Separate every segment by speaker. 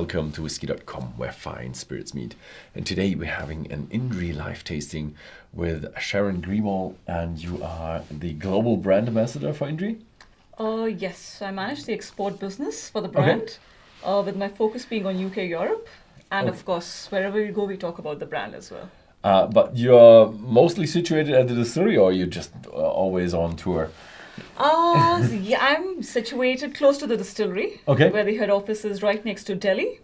Speaker 1: welcome to Whisky.com, where fine spirits meet. And today we're having an Indri Live Tasting with Sharon Grewal, and you are the global brand ambassador for Indri?
Speaker 2: Yes, I manage the export business for the brand, with my focus being on UK, Europe, and of course, wherever we go, we talk about the brand as well.
Speaker 1: But you're mostly situated at the distillery, or you're just always on tour?
Speaker 2: Yeah, I'm situated close to the distillery, where the head office is right next to Delhi.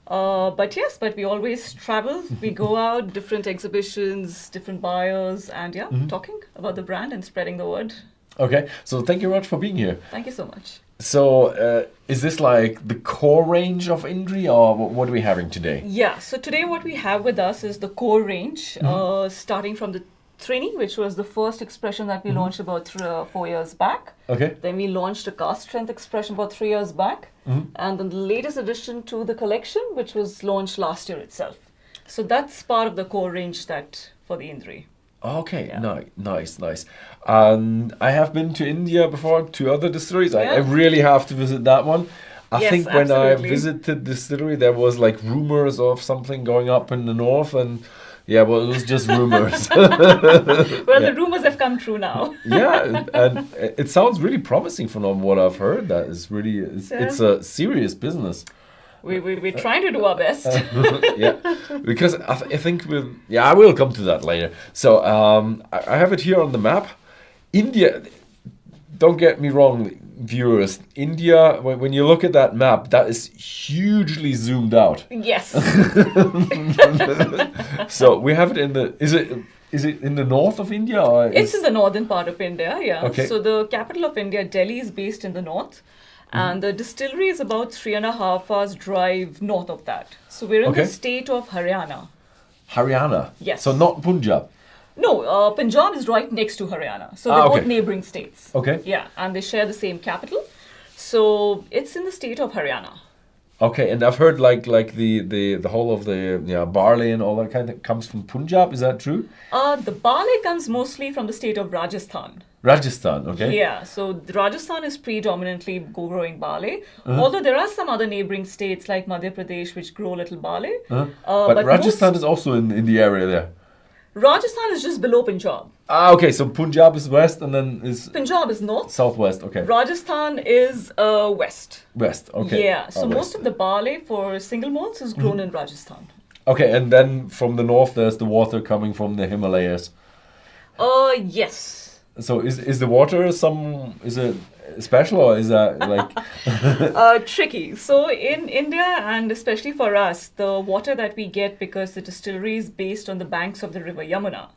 Speaker 2: But we always travel. We go out, different exhibitions, different buyers, and talking about the brand and spreading the word.
Speaker 1: Okay, so thank you very much for being here.
Speaker 2: Thank you so much.
Speaker 1: So, is this like the core range of Indri, or what are we having today?
Speaker 2: Yeah, so today what we have with us is the core range, starting from the Trini, which was the first expression that we launched about 4 years back.
Speaker 1: Okay.
Speaker 2: Then we launched a cask strength expression about 3 years back. And then the latest addition to the collection, which was launched last year itself. So that's part of the core range for the Indri.
Speaker 1: Okay, nice. And I have been to India before, to other distilleries. I really have to visit that one. I think when I visited distillery, there was like rumors of something going up in the north, and it was just rumors.
Speaker 2: The rumors have come true now.
Speaker 1: And it sounds really promising from what I've heard. That is really, it's a serious business.
Speaker 2: We're trying to do our best.
Speaker 1: Because I think I will come to that later. So I have it here on the map. India, don't get me wrong, viewers. India, when you look at that map, that is hugely zoomed out.
Speaker 2: Yes.
Speaker 1: So we have it in the. Is it in the north of India? Or
Speaker 2: it's in the northern part of India. Yeah.
Speaker 1: Okay.
Speaker 2: So the capital of India, Delhi, is based in the north. And the distillery is about 3.5 hours drive north of that. So we're in the state of Haryana.
Speaker 1: Haryana?
Speaker 2: Yes.
Speaker 1: So not Punjab?
Speaker 2: No, Punjab is right next to Haryana. So they're both neighboring states.
Speaker 1: Okay.
Speaker 2: Yeah, and they share the same capital. So it's in the state of Haryana.
Speaker 1: Okay, and I've heard like the whole of the barley and all that kind of comes from Punjab. Is that true?
Speaker 2: The barley comes mostly from the state of Rajasthan.
Speaker 1: Rajasthan, okay.
Speaker 2: Yeah, so Rajasthan is predominantly growing barley. Although there are some other neighboring states like Madhya Pradesh which grow little barley.
Speaker 1: But Rajasthan is also in the area there.
Speaker 2: Rajasthan is just below Punjab.
Speaker 1: Okay, so Punjab is west and then is...
Speaker 2: Punjab is north.
Speaker 1: Southwest, okay.
Speaker 2: Rajasthan is west.
Speaker 1: West, okay.
Speaker 2: Yeah, so most of the barley for single malts is grown in Rajasthan.
Speaker 1: Okay, and then from the north there's the water coming from the Himalayas.
Speaker 2: Yes.
Speaker 1: So is the water is it special, or is that like...
Speaker 2: Tricky. So in India, and especially for us, the water that we get, because the distillery is based on the banks of the river Yamuna.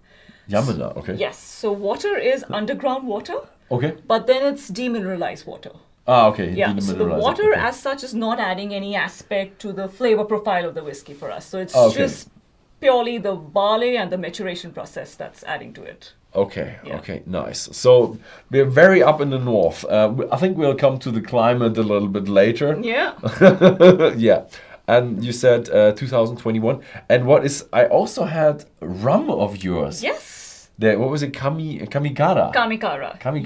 Speaker 1: Yamuna, okay.
Speaker 2: Yes. So water is underground water.
Speaker 1: Okay.
Speaker 2: But then it's demineralized water.
Speaker 1: Okay.
Speaker 2: Yeah. So the water as such is not adding any aspect to the flavor profile of the whiskey for us. So it's just purely the barley and the maturation process that's adding to it.
Speaker 1: Okay, nice. So we're very up in the north. I think we'll come to the climate a little bit later.
Speaker 2: Yeah.
Speaker 1: Yeah. And you said 2021. And I also had rum of yours.
Speaker 2: Yes.
Speaker 1: What was it? Kamikara.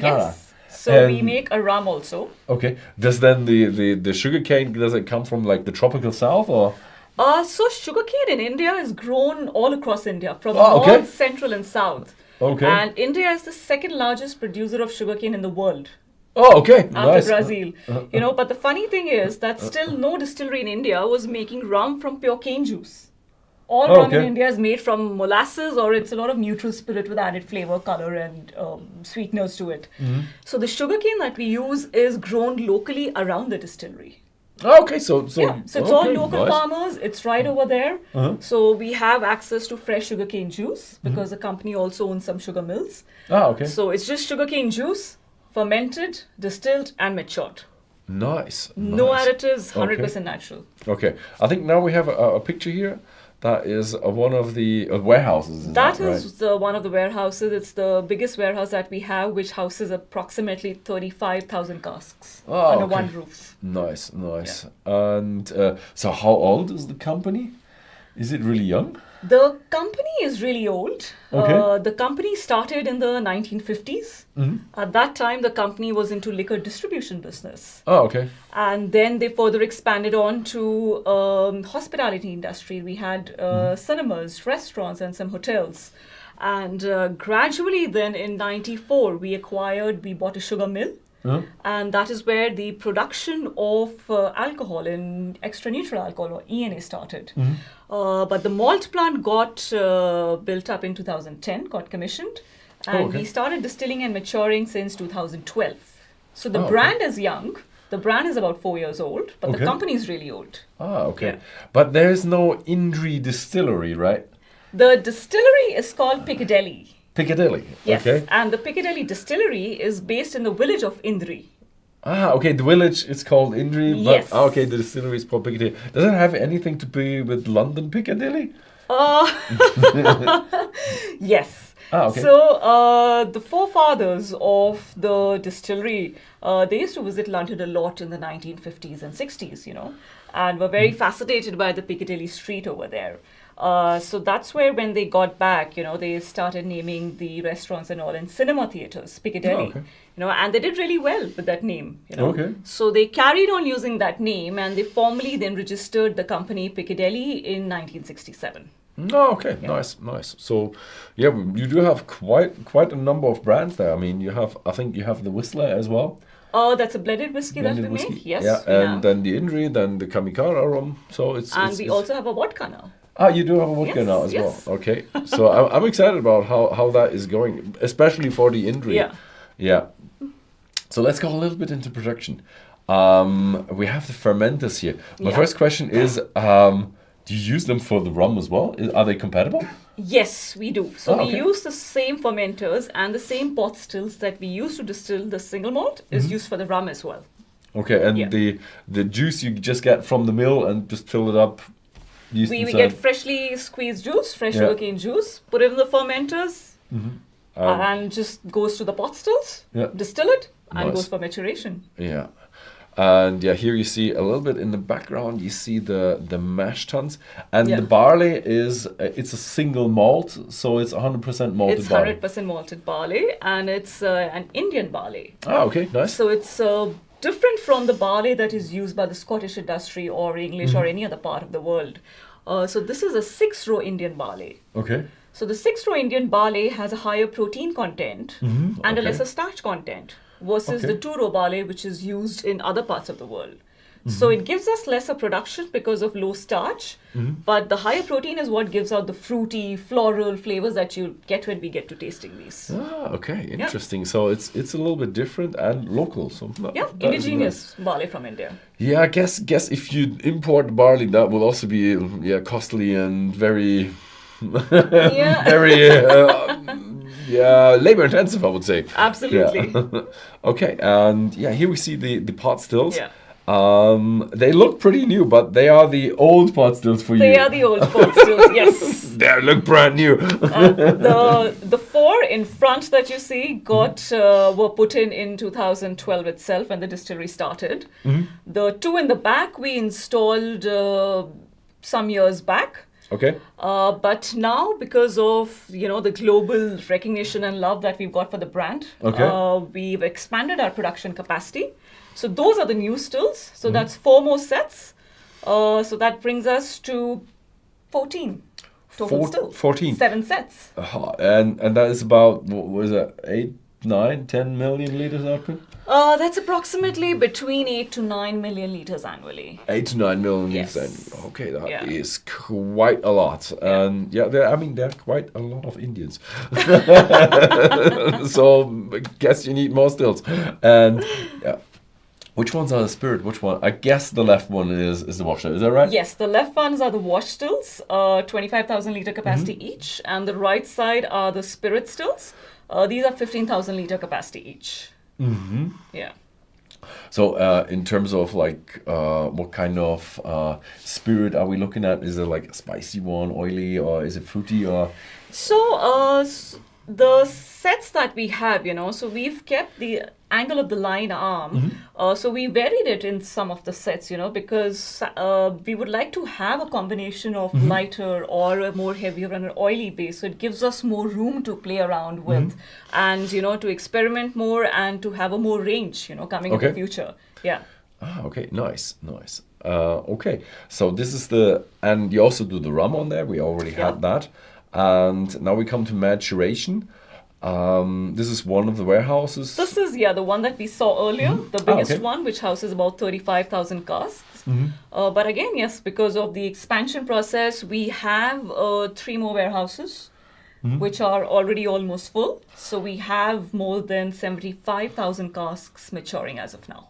Speaker 2: Yes. So we make a rum also.
Speaker 1: Okay. Does then the sugarcane, does it come from like the tropical south, or?
Speaker 2: So sugarcane in India is grown all across India, from north, central and south.
Speaker 1: Okay.
Speaker 2: And India is the second largest producer of sugarcane in the world.
Speaker 1: Oh, okay.
Speaker 2: After Brazil. But the funny thing is that still no distillery in India was making rum from pure cane juice. All rum in India is made from molasses, or it's a lot of neutral spirit with added flavor, color and sweeteners to it. So the sugarcane that we use is grown locally around the distillery.
Speaker 1: Okay, so
Speaker 2: it's all local farmers. It's right over there. So we have access to fresh sugarcane juice because the company also owns some sugar mills.
Speaker 1: Okay.
Speaker 2: So it's just sugarcane juice, fermented, distilled, and matured.
Speaker 1: Nice.
Speaker 2: No additives, 100% natural.
Speaker 1: Okay, I think now we have a picture here. That is one of the warehouses.
Speaker 2: That is one of the warehouses. It's the biggest warehouse that we have, which houses approximately 35,000 casks under one roof.
Speaker 1: Nice. Yeah. And so how old is the company? Is it really young?
Speaker 2: The company is really old.
Speaker 1: Okay.
Speaker 2: The company started in the 1950s. At that time, the company was into liquor distribution business.
Speaker 1: Oh, okay.
Speaker 2: And then they further expanded on to hospitality industry. We had cinemas, restaurants, and some hotels. And gradually then in 94, we bought a sugar mill. And that is where the production of alcohol in extra neutral alcohol, or ENA, started. But the malt plant got built up in 2010, got commissioned. And we started distilling and maturing since 2012. So the brand is young. The brand is about 4 years old, but the company is really old.
Speaker 1: Ah, okay. Yeah. But there's no Indri Distillery, right?
Speaker 2: The distillery is called Piccadily.
Speaker 1: Piccadily,
Speaker 2: yes,
Speaker 1: okay.
Speaker 2: And the Piccadily distillery is based in the village of Indri.
Speaker 1: Ah, okay, the village is called Indri,
Speaker 2: yes.
Speaker 1: But okay, the distillery is called Piccadily. Does it have anything to do with London Piccadilly?
Speaker 2: Yes.
Speaker 1: Ah, okay.
Speaker 2: So the forefathers of the distillery, they used to visit London a lot in the 1950s and 60s, and were very fascinated by the Piccadilly street over there. So that's where, when they got back, they started naming the restaurants and all in cinema theaters, Piccadilly.
Speaker 1: Oh, okay.
Speaker 2: And they did really well with that name.
Speaker 1: Okay.
Speaker 2: So they carried on using that name, and they formally then registered the company Piccadilly in 1967.
Speaker 1: Oh, okay, yeah. Nice. So, yeah, you do have quite a number of brands there. I mean, I think you have the Whistler as well.
Speaker 2: Oh, that's a blended whiskey that we make. Yes.
Speaker 1: Yeah, and then the Indri, then the Kamikara rum. So
Speaker 2: it's also have a vodka now.
Speaker 1: Ah, you do have a vodka now as well. Okay, so I'm excited about how that is going, especially for the Indri. Yeah. So let's go a little bit into production. We have the fermenters here. My first question is, do you use them for the rum as well? Are they compatible?
Speaker 2: Yes, we do. So we use the same fermenters, and the same pot stills that we use to distill the single malt is used for the rum as well.
Speaker 1: Okay, and the juice you just get from the mill and just fill it up.
Speaker 2: We get freshly squeezed juice, fresh sugarcane juice, put it in the fermenters, and just goes to the pot stills, distill it, and goes for maturation.
Speaker 1: Yeah. And here you see a little bit in the background, you see the mash tuns. And the barley it's a single malt, so it's 100% malted barley.
Speaker 2: It's 100% malted barley, and it's an Indian barley.
Speaker 1: Ah, okay, nice.
Speaker 2: So it's different from the barley that is used by the Scottish industry or English or any other part of the world. So this is a 6-row Indian barley.
Speaker 1: Okay.
Speaker 2: So the 6-row Indian barley has a higher protein content and a lesser starch content versus the 2-row barley, which is used in other parts of the world. So it gives us lesser production because of low starch, but the higher protein is what gives out the fruity, floral flavors that you get when we get to tasting these.
Speaker 1: Ah, okay, interesting. So it's a little bit different and local. So
Speaker 2: indigenous barley from India.
Speaker 1: Yeah, I guess if you import barley, that will also be costly and very very labor intensive, I would say.
Speaker 2: Absolutely.
Speaker 1: Yeah. Okay, and here we see the pot stills.
Speaker 2: Yeah.
Speaker 1: They look pretty new, but they are the old pot stills for you.
Speaker 2: They are the old pot stills, yes.
Speaker 1: They look brand new.
Speaker 2: The 4 in front that you see were put in 2012 itself when the distillery started. The 2 in the back we installed some years back.
Speaker 1: Okay.
Speaker 2: But now, because of the global recognition and love that we've got for the brand, we've expanded our production capacity. So those are the new stills. So that's 4 more sets. So that brings us to 14 total stills.
Speaker 1: 14.
Speaker 2: 7 sets.
Speaker 1: And that is about, what is that, 8, 9, 10 million liters output?
Speaker 2: That's approximately between 8 to 9 million liters annually.
Speaker 1: 8 to 9 million liters annually. Okay, that is quite a lot. And there are quite a lot of Indians. So I guess you need more stills. And which ones are the spirit? Which one? I guess the left one is the wash still. Is that right?
Speaker 2: Yes, the left ones are the wash stills, 25,000 liter capacity each. And the right side are the spirit stills. These are 15,000 liter capacity each. Yeah.
Speaker 1: So in terms of what kind of spirit are we looking at? Is it like a spicy one, oily, or is it fruity? Or
Speaker 2: so the sets that we have, so we've kept the angle of the line arm. So we varied it in some of the sets, because we would like to have a combination of lighter or a more heavier and an oily base. So it gives us more room to play around with and, to experiment more and to have a more range, coming in the future. Yeah.
Speaker 1: Ah, okay. Nice. Okay. So this is and you also do the rum on there. We already had that. And now we come to maturation. This is one of the warehouses.
Speaker 2: This is, the one that we saw earlier, the biggest one, which houses about 35,000 casks. But again, yes, because of the expansion process, we have 3 more warehouses, which are already almost full. So we have more than 75,000 casks maturing as of now.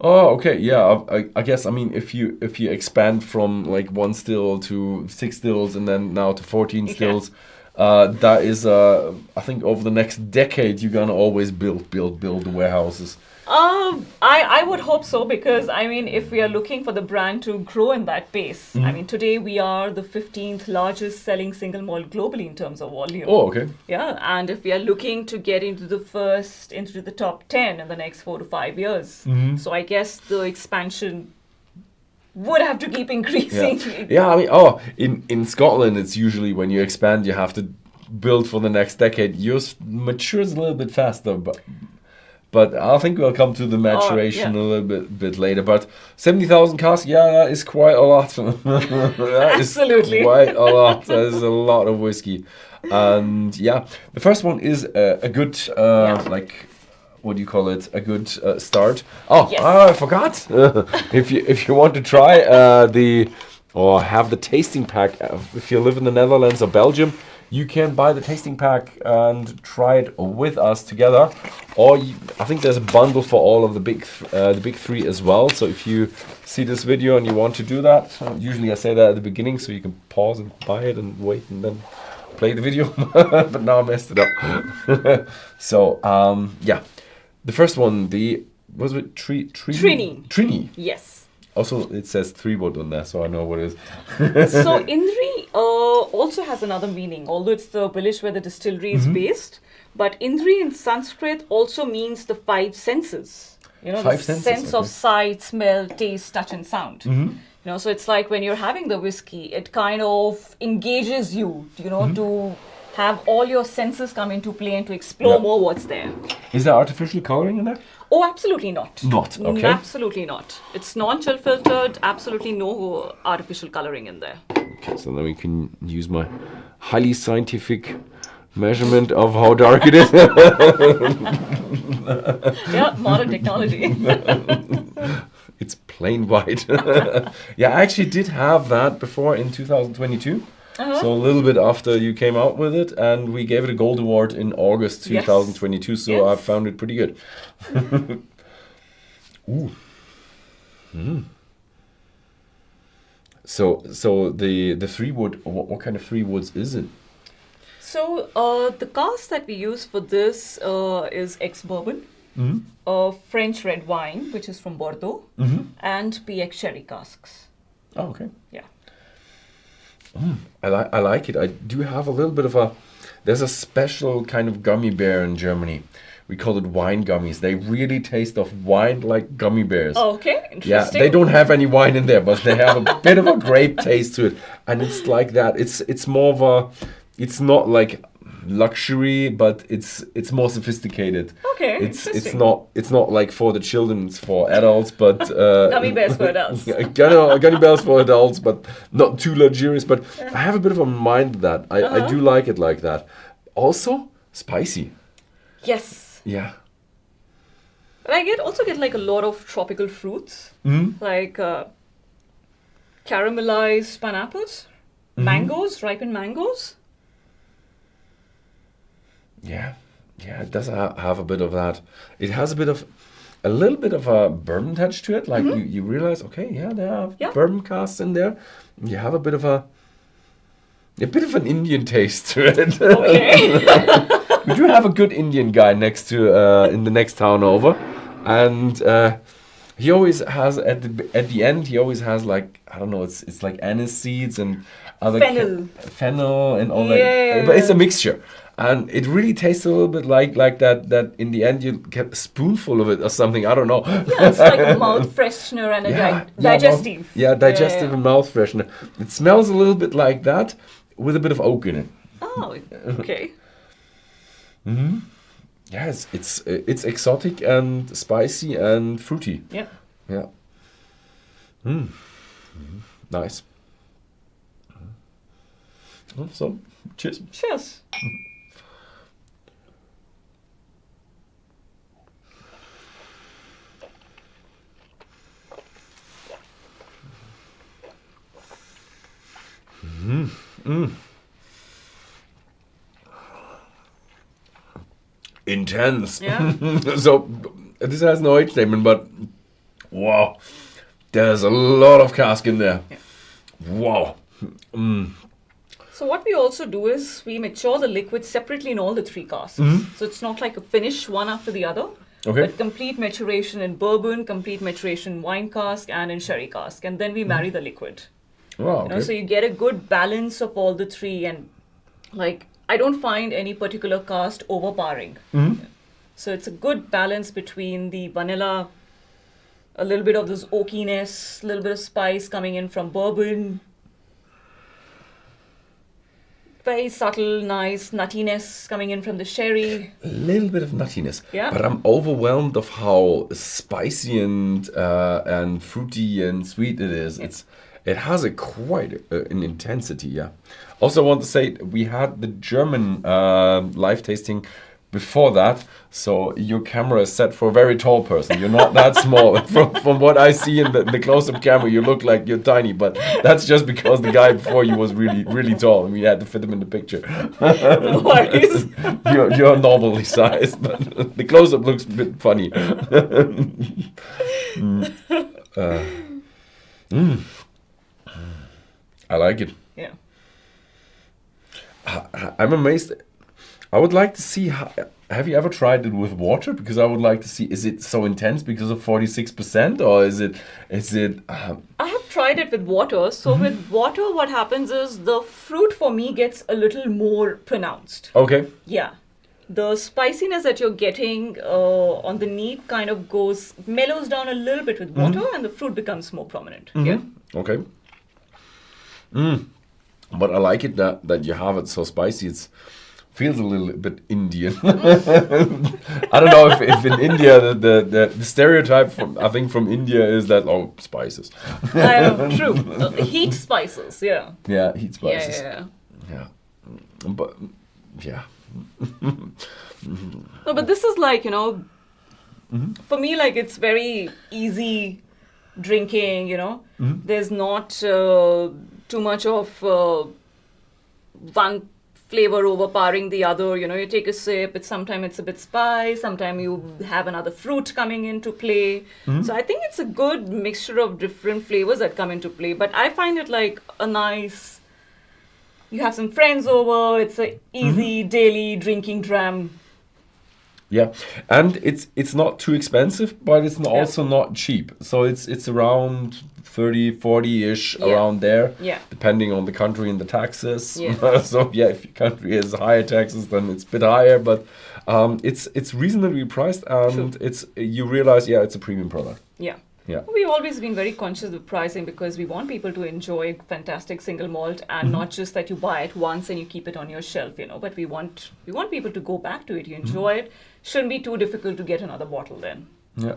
Speaker 1: Oh, okay. Yeah, I guess, I mean, if you expand from like 1 still to 6 stills and then now to 14 stills, that is, I think over the next decade, you're going to always build the warehouses.
Speaker 2: I would hope so, because I mean, if we are looking for the brand to grow in that pace, I mean, today we are the 15th largest selling single malt globally in terms of volume.
Speaker 1: Oh, okay.
Speaker 2: Yeah, and if we are looking to get into the top 10 in the next 4 to 5 years, so I guess the expansion would have to keep increasing.
Speaker 1: Yeah, I mean, in Scotland, it's usually when you expand, you have to build for the next decade. Yours matures a little bit faster, but I think we'll come to the maturation a little bit later. But 70,000 casks, that is quite a lot.
Speaker 2: Absolutely.
Speaker 1: Is quite a lot. That is a lot of whiskey. And the first one is a good, what do you call it? A good start. Oh, yes. I forgot. If you want to try or have the tasting pack, if you live in the Netherlands or Belgium, you can buy the tasting pack and try it with us together. Or I think there's a bundle for all of the big 3 as well. So if you see this video and you want to do that, usually I say that at the beginning so you can pause and buy it and wait and then play the video. But now I messed it up. So the first one, was it
Speaker 2: Trini?
Speaker 1: Trini.
Speaker 2: Yes.
Speaker 1: Also, it says 3 wood on there, so I know what it is.
Speaker 2: So Indri also has another meaning, although it's the village where the distillery is based. But Indri in Sanskrit also means the 5 senses. The sense of sight, smell, taste, touch, and sound. So it's like when you're having the whiskey, it kind of engages you, to have all your senses come into play and to explore more what's there.
Speaker 1: Is there artificial coloring in there?
Speaker 2: Oh, absolutely not.
Speaker 1: Not, okay.
Speaker 2: Absolutely not. It's non-chill filtered, absolutely no artificial coloring in there.
Speaker 1: Okay, so then we can use my highly scientific measurement of how dark it is.
Speaker 2: Modern technology.
Speaker 1: It's plain white. I actually did have that before in 2022. So a little bit after you came out with it, and we gave it a gold award in August 2022. So I found it pretty good. Ooh. So the 3 wood. What kind of 3 woods is it?
Speaker 2: So the cask that we use for this is ex-bourbon, French red wine, which is from Bordeaux, and PX sherry casks.
Speaker 1: Oh, okay.
Speaker 2: Yeah.
Speaker 1: I like it. I do have a little bit of there's a special kind of gummy bear in Germany. We call it wine gummies. They really taste of wine like gummy bears.
Speaker 2: Okay, interesting.
Speaker 1: Yeah, they don't have any wine in there, but they have a bit of a grape taste to it. And it's like that. It's more of it's not like luxury, but it's more sophisticated.
Speaker 2: Okay,
Speaker 1: it's not like for the children, it's for adults, but
Speaker 2: gummy bears for adults.
Speaker 1: Gummy bears for adults, but not too luxurious. But I have a bit of a mind that I do like it like that. Also spicy.
Speaker 2: Yes.
Speaker 1: Yeah.
Speaker 2: But I also get like a lot of tropical fruits, like caramelized pineapples, mangoes, ripened mangoes.
Speaker 1: Yeah, it does have a bit of that. It has a little bit of a bourbon touch to it. Like you realize, okay, there are bourbon casks in there. You have a bit of an Indian taste to it.
Speaker 2: Okay.
Speaker 1: We do have a good Indian guy next to in the next town over, and he always has at the end he always has like, I don't know, it's like anise seeds and other
Speaker 2: fennel
Speaker 1: and all that, but it's a mixture. And it really tastes a little bit like that in the end you get a spoonful of it or something. I don't know.
Speaker 2: Yeah, it's like a mouth freshener and a digestive.
Speaker 1: Digestive and mouth freshener. It smells a little bit like that with a bit of oak in it.
Speaker 2: Oh, okay.
Speaker 1: Mm-hmm. Yes, it's exotic and spicy and fruity.
Speaker 2: Yeah.
Speaker 1: Yeah. Mm. Mm-hmm. Nice. So, cheers.
Speaker 2: Cheers.
Speaker 1: Mm. Mm. Intense.
Speaker 2: Yeah.
Speaker 1: So this has no age statement, but wow, there's a lot of cask in there.
Speaker 2: Yeah.
Speaker 1: Wow. Mm.
Speaker 2: So what we also do is we mature the liquid separately in all the 3 casks. So it's not like a finish one after the other.
Speaker 1: Okay.
Speaker 2: But complete maturation in bourbon, complete maturation in wine cask, and in sherry cask, and then we marry the liquid.
Speaker 1: Wow. Okay.
Speaker 2: So you get a good balance of all the 3, and like I don't find any particular cask overpowering. So it's a good balance between the vanilla, a little bit of this oakiness, a little bit of spice coming in from bourbon. Very subtle, nice nuttiness coming in from the sherry.
Speaker 1: A little bit of nuttiness.
Speaker 2: Yeah.
Speaker 1: But I'm overwhelmed of how spicy and fruity and sweet it is.
Speaker 2: Yeah.
Speaker 1: It has quite an intensity. Yeah. Also, I want to say we had the German live tasting before that, so your camera is set for a very tall person. You're not that small. From what I see in the close-up camera, you look like you're tiny, but that's just because the guy before you was really, really tall, and we had to fit him in the picture.
Speaker 2: No worries.
Speaker 1: You're normally sized, but the close-up looks a bit funny. I like it.
Speaker 2: Yeah.
Speaker 1: I'm amazed. I would like to see, have you ever tried it with water? Because I would like to see, is it so intense because of 46%, or is it?
Speaker 2: I have tried it with water. So with water, what happens is the fruit for me gets a little more pronounced.
Speaker 1: Okay.
Speaker 2: Yeah. The spiciness that you're getting on the neat kind of mellows down a little bit with water, and the fruit becomes more prominent. Yeah.
Speaker 1: Okay. But I like it that you have it so spicy. Feels a little bit Indian. I don't know if in India the stereotype from India is that spices.
Speaker 2: True. Heat spices, yeah.
Speaker 1: Yeah, heat spices.
Speaker 2: Yeah.
Speaker 1: But yeah.
Speaker 2: No, but this is like, for me, like it's very easy drinking, There's not too much of one flavor overpowering the other. You take a sip, sometimes it's a bit spice, sometimes you have another fruit coming into play. So I think it's a good mixture of different flavors that come into play. But I find it like a nice, you have some friends over, it's a easy daily drinking dram.
Speaker 1: Yeah, and it's not too expensive, but it's also not cheap. So it's around 30, 40-ish, around there, depending on the country and the taxes.
Speaker 2: Yeah.
Speaker 1: So if your country has higher taxes, then it's a bit higher, but it's reasonably priced, and you realize, it's a premium product.
Speaker 2: Yeah.
Speaker 1: Yeah.
Speaker 2: We've always been very conscious of pricing because we want people to enjoy fantastic single malt, and not just that you buy it once and you keep it on your shelf, but we want people to go back to it. You enjoy it. Shouldn't be too difficult to get another bottle then.
Speaker 1: Yeah.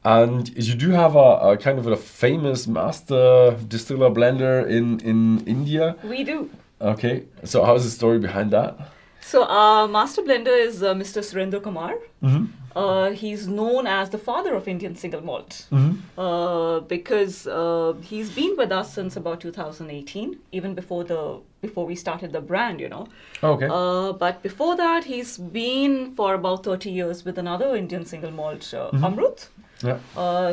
Speaker 1: And you do have a kind of a famous master distiller blender in India.
Speaker 2: We do.
Speaker 1: Okay. So how's the story behind that?
Speaker 2: So our master blender is Mr. Surendra Kumar. He's known as the father of Indian single malt because he's been with us since about 2018, even before we started the brand,
Speaker 1: Okay.
Speaker 2: But before that, he's been for about 30 years with another Indian single malt, Amrut.
Speaker 1: Yeah.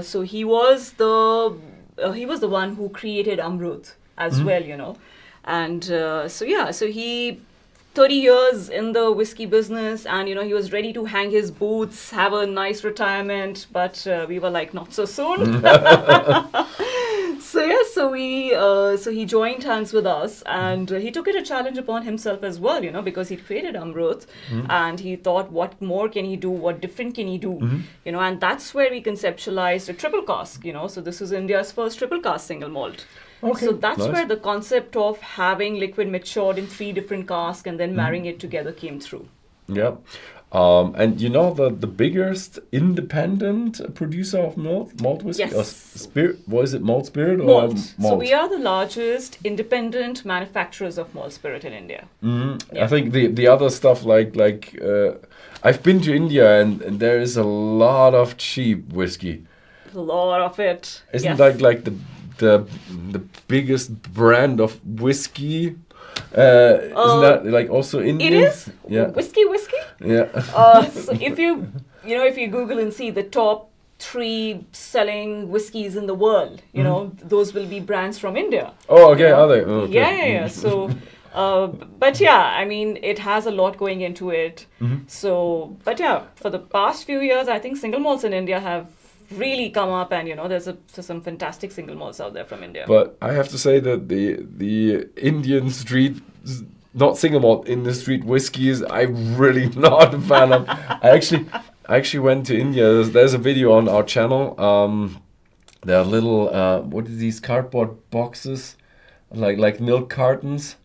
Speaker 2: So he was the one who created Amrut as well, and so he 30 years in the whiskey business, and he was ready to hang his boots, have a nice retirement, but we were like, not so soon. So he joined hands with us, and he took it a challenge upon himself as well, because he created Amrut, and he thought, what more can he do? What different can he do? And that's where we conceptualized a triple cask. So this is India's first triple cask single malt.
Speaker 1: Okay,
Speaker 2: so that's
Speaker 1: nice.
Speaker 2: where the concept of having liquid matured in 3 different casks and then marrying it together came through.
Speaker 1: Yeah. And the biggest independent producer of malt whiskey?
Speaker 2: Yes.
Speaker 1: Or spirit? What is it, malt spirit or
Speaker 2: Malt.
Speaker 1: malt?
Speaker 2: So we are the largest independent manufacturers of malt spirit in India.
Speaker 1: I think the other stuff like I've been to India and there is a lot of cheap whiskey.
Speaker 2: A lot of it.
Speaker 1: Isn't like the biggest brand of whiskey? Isn't that like also Indian?
Speaker 2: It is.
Speaker 1: Yeah.
Speaker 2: Whiskey.
Speaker 1: Yeah.
Speaker 2: So if you Google and see the top 3 selling whiskeys in the world, those will be brands from India.
Speaker 1: Oh, okay. Are they? Oh, okay.
Speaker 2: Yeah. So, but yeah, I mean, it has a lot going into it. So, but yeah, for the past few years, I think single malts in India have really come up, and there's some fantastic single malts out there from India.
Speaker 1: But I have to say that the Indian street, not single malt, in the street whiskeys, I'm really not a fan of. I actually went to India. There's a video on our channel. There are little what are these cardboard boxes, like milk cartons,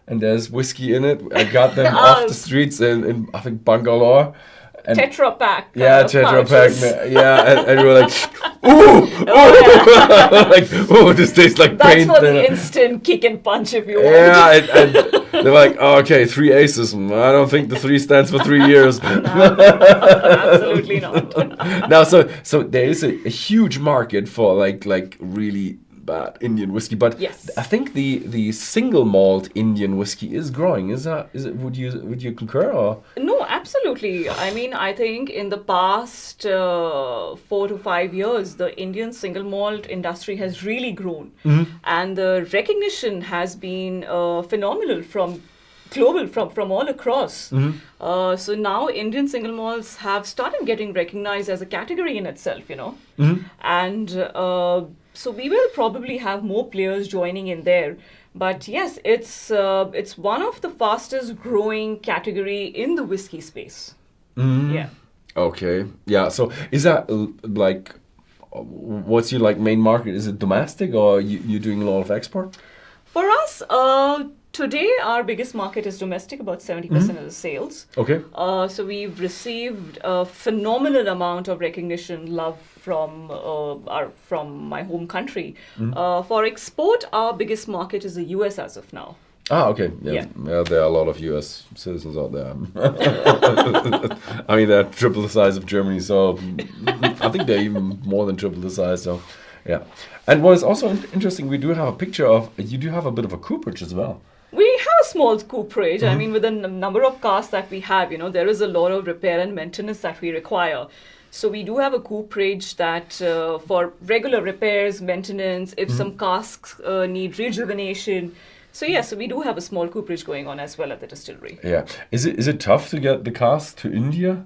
Speaker 1: and there's whiskey in it. I got them off the streets in I think Bangalore. And
Speaker 2: Tetra Pak.
Speaker 1: Tetra
Speaker 2: pouches.
Speaker 1: Pak. Yeah, and we were like, ooh, like, oh, this tastes like
Speaker 2: That's
Speaker 1: paint.
Speaker 2: for the instant kick and punch if you want.
Speaker 1: Yeah, and they're like, oh, okay, 3 aces. I don't think the 3 stands for 3 years.
Speaker 2: Absolutely not.
Speaker 1: Now, so there is a huge market for like really bad Indian whiskey, but
Speaker 2: yes.
Speaker 1: I think the single malt Indian whiskey is growing. Is it? Would you concur or?
Speaker 2: No, absolutely. I mean, I think in the past 4 to 5 years, the Indian single malt industry has really grown, and the recognition has been phenomenal from all across. So now Indian single malts have started getting recognized as a category in itself, and so we will probably have more players joining in there. But yes, it's one of the fastest growing category in the whiskey space. Yeah.
Speaker 1: Okay. Yeah. So is that like, what's your main market? Is it domestic or you doing a lot of export?
Speaker 2: For us, today our biggest market is domestic, about 70% of the sales.
Speaker 1: Okay.
Speaker 2: So we've received a phenomenal amount of recognition, love from my home country. For export, our biggest market is the US as of now.
Speaker 1: Ah, okay. Yeah, there are a lot of US citizens out there. I mean, they're triple the size of Germany, so I think they're even more than triple the size. So, yeah. And what is also interesting, we do have a picture of, you do have a bit of a cooperage as well.
Speaker 2: We have a small cooperage. I mean, with the number of casks that we have, there is a lot of repair and maintenance that we require. So we do have a cooperage that for regular repairs, maintenance, if some casks need rejuvenation. So yes, so we do have a small cooperage going on as well at the distillery.
Speaker 1: Yeah. Is it tough to get the casks to India?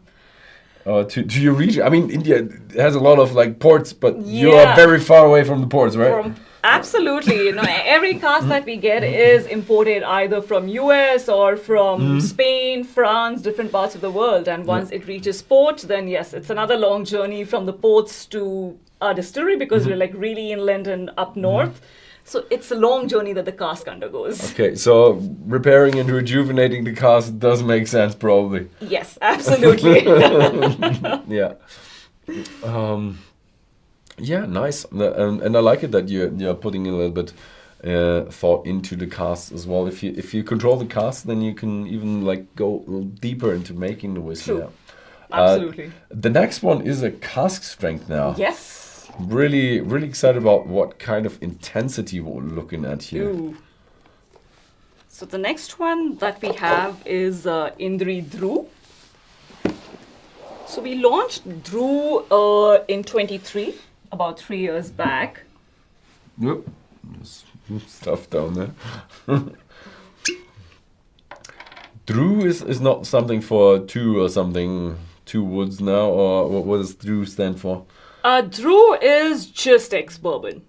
Speaker 1: To your region? I mean, India has a lot of ports, but you are very far away from the ports, right?
Speaker 2: Absolutely. Every cask that we get is imported either from US or from Spain, France, different parts of the world. And once it reaches port, then yes, it's another long journey from the ports to our distillery, because we're really inland and up north. So it's a long journey that the cask undergoes.
Speaker 1: Okay, so repairing and rejuvenating the cask does make sense, probably.
Speaker 2: Yes, absolutely.
Speaker 1: Yeah. Yeah, nice. And I like it that you're putting a little bit thought into the cask as well. If you control the cask, then you can even go a little deeper into making the whiskey.
Speaker 2: True.
Speaker 1: Yeah.
Speaker 2: Absolutely.
Speaker 1: The next one is a cask strength now.
Speaker 2: Yes.
Speaker 1: Really, really excited about what kind of intensity we're looking at here.
Speaker 2: Ooh. So the next one that we have is Indri Dru. So we launched Dru in 23, about 3 years back.
Speaker 1: Yep. There's stuff down there. Dru is not something for two or something, 2 woods now, or what does Dru stand for?
Speaker 2: Dru is just ex-bourbon.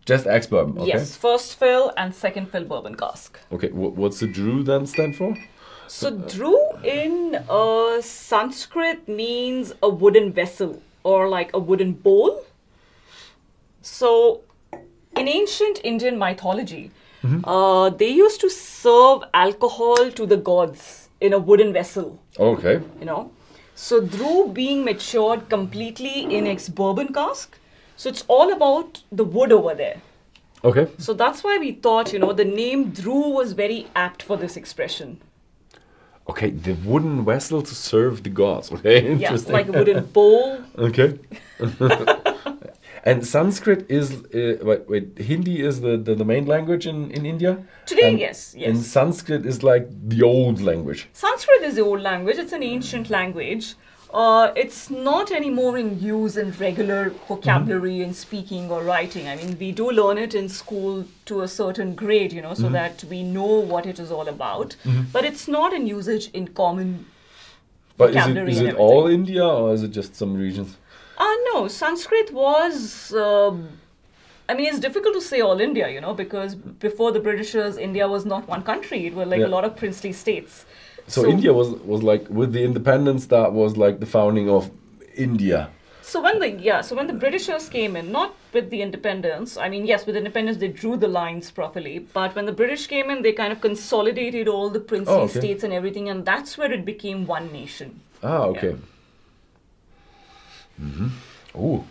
Speaker 1: Just ex-bourbon, okay.
Speaker 2: Yes, first fill and second fill bourbon cask.
Speaker 1: Okay, what's the Dru then stand for?
Speaker 2: So Dru in Sanskrit means a wooden vessel or like a wooden bowl. So in ancient Indian mythology, they used to serve alcohol to the gods in a wooden vessel.
Speaker 1: Okay.
Speaker 2: You know, so Dru being matured completely in ex-bourbon cask. So it's all about the wood over there.
Speaker 1: Okay.
Speaker 2: So that's why we thought, the name Dru was very apt for this expression.
Speaker 1: Okay, the wooden vessel to serve the gods. Okay, interesting.
Speaker 2: Yeah, like a wooden bowl.
Speaker 1: Okay. And Sanskrit is, Hindi is the main language in India?
Speaker 2: Today,
Speaker 1: and,
Speaker 2: yes.
Speaker 1: And Sanskrit is like the old language.
Speaker 2: Sanskrit is the old language. It's an ancient language. It's not anymore in use in regular vocabulary in speaking or writing. I mean, we do learn it in school to a certain grade, so that we know what it is all about. But it's not in usage in common vocabulary.
Speaker 1: Is it all India or is it just some regions?
Speaker 2: No, Sanskrit was... it's difficult to say all India, because before the Britishers, India was not one country. It was like a lot of princely states.
Speaker 1: So India was like, with the independence, that was like the founding of India.
Speaker 2: So when the Britishers came in, not with the independence, yes, with independence they drew the lines properly, but when the British came in, they kind of consolidated all the princely states and everything, and that's where it became one nation.
Speaker 1: Ah, okay. Yeah. Oh,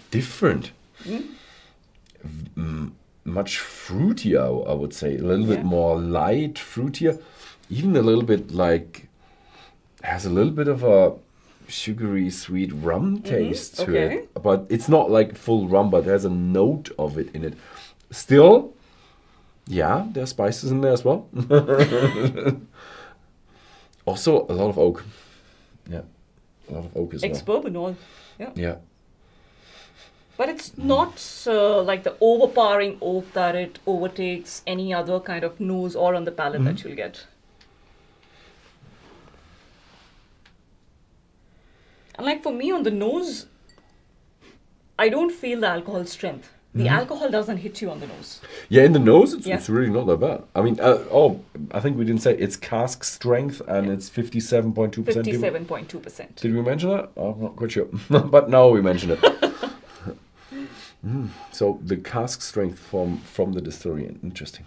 Speaker 1: different. Much fruitier, I would say. A little bit more light, fruitier. Even a little bit has a little bit of a sugary, sweet rum taste to it. But it's not like full rum, but there's a note of it in it. Still, there's spices in there as well. Also, a lot of oak. Yeah, a lot of oak as well.
Speaker 2: Ex-bourbon oil.
Speaker 1: Yeah.
Speaker 2: But it's not like the overpowering oak that it overtakes any other kind of nose or on the palate that you'll get. And like for me on the nose, I don't feel the alcohol strength. The alcohol doesn't hit you on the nose.
Speaker 1: Yeah, in the nose, it's really not that bad. I mean, I think we didn't say it's cask strength and it's 57.2%.
Speaker 2: 57.2%.
Speaker 1: Did we mention that? I'm not quite sure. But now we mentioned it. So the cask strength from the distillery. Interesting.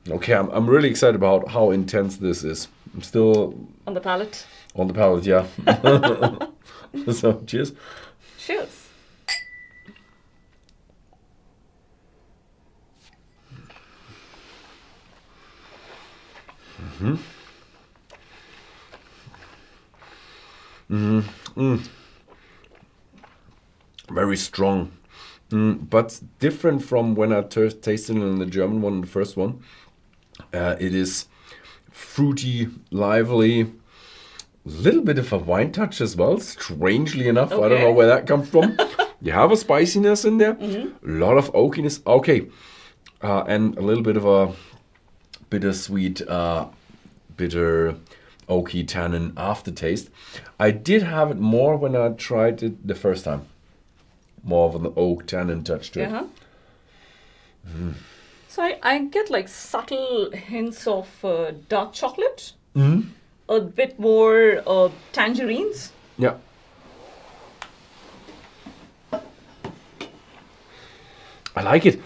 Speaker 1: Okay, I'm really excited about how intense this is. I'm still...
Speaker 2: On the palate?
Speaker 1: On the palate, yeah. So, cheers.
Speaker 2: Cheers.
Speaker 1: Very strong. But different from when I tasted it in the German one, the first one. It is fruity, lively, a little bit of a wine touch as well, strangely enough. I don't know where that comes from. You have a spiciness in there, a lot of oakiness. Okay, and a little bit of a bittersweet, bitter, oaky tannin aftertaste. I did have it more when I tried it the first time. More of an oak tannin touch to it.
Speaker 2: So I get like subtle hints of dark chocolate, a bit more tangerines.
Speaker 1: Yeah. I like it.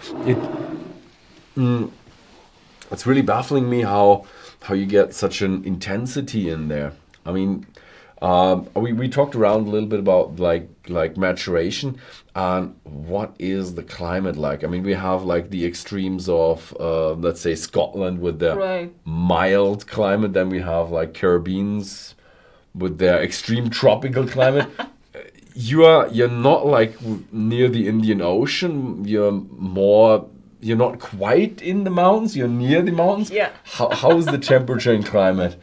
Speaker 1: It's really baffling me how you get such an intensity in there. I mean, we talked around a little bit about like maturation and what is the climate like. I mean, we have like the extremes of let's say Scotland with their mild climate. Then we have like Caribbeans with their extreme tropical climate. You're not like near the Indian Ocean. You're not quite in the mountains. You're near the mountains.
Speaker 2: Yeah.
Speaker 1: How is the temperature and climate?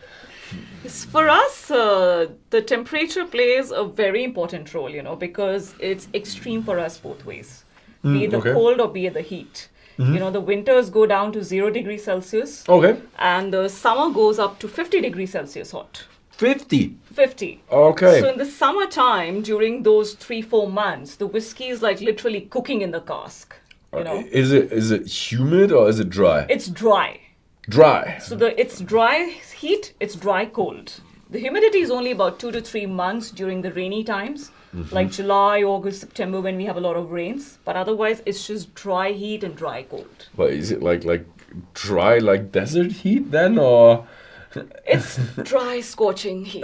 Speaker 2: For us, the temperature plays a very important role, because it's extreme for us both ways. Be it the cold or be it the heat. The winters go down to 0 degrees Celsius.
Speaker 1: Okay.
Speaker 2: And the summer goes up to 50 degrees Celsius hot.
Speaker 1: 50.
Speaker 2: 50.
Speaker 1: Okay.
Speaker 2: So in the summertime, during those 3-4 months, the whiskey is like literally cooking in the cask. You know?
Speaker 1: Is it humid or is it dry?
Speaker 2: It's dry.
Speaker 1: Dry.
Speaker 2: So it's dry heat, it's dry cold. The humidity is only about 2 to 3 months during the rainy times, like July, August, September, when we have a lot of rains. But otherwise, it's just dry heat and dry cold.
Speaker 1: But is it like dry like desert heat then, or?
Speaker 2: It's dry, scorching heat.